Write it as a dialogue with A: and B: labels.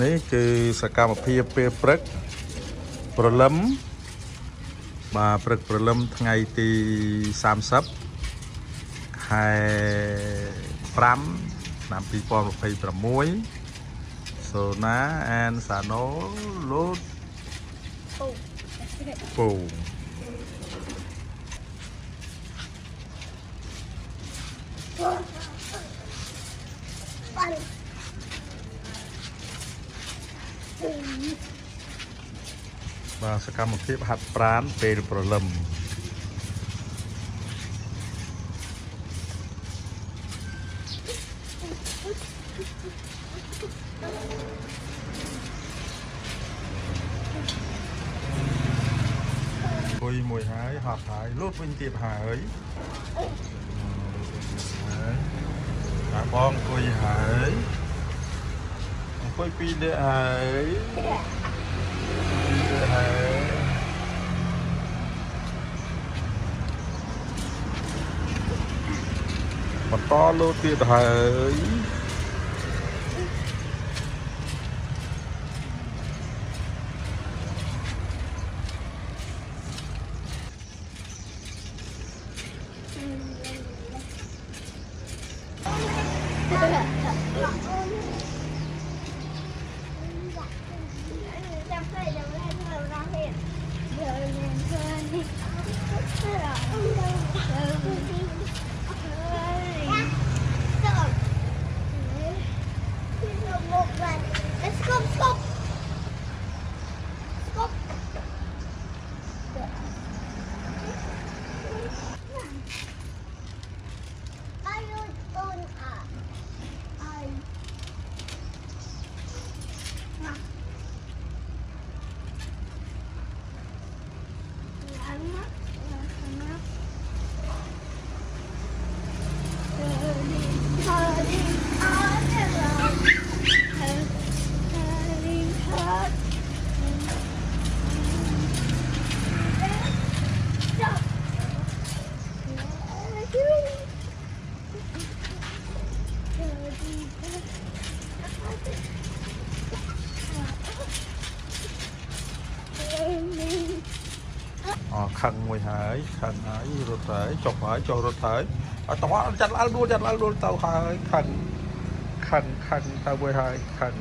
A: នេះគឺសកម្មភាពពេលព្រឹកព្រលឹមព្រឹកព្រលឹមថ្ងៃទី30ខែ5ឆ្នាំ2026សូណាអានសាណូលូតពូសកម្មភាពហាត់ប្រាណពេលព្រលឹមអង្គុយមួយហើយហត់ហើយលូតវិញទៀតហើយបងអង្គុយហើយអង្គុយពីរនាក់ហើយបន្តលូតទៀតហើយខឹងមួយហើយខឹងហើយរត់ហើយចុះហើយចុះរត់ហើយអត់តោះចាត់ឡើងដួលទៅហើយខឹងទៅមួយហើយខឹង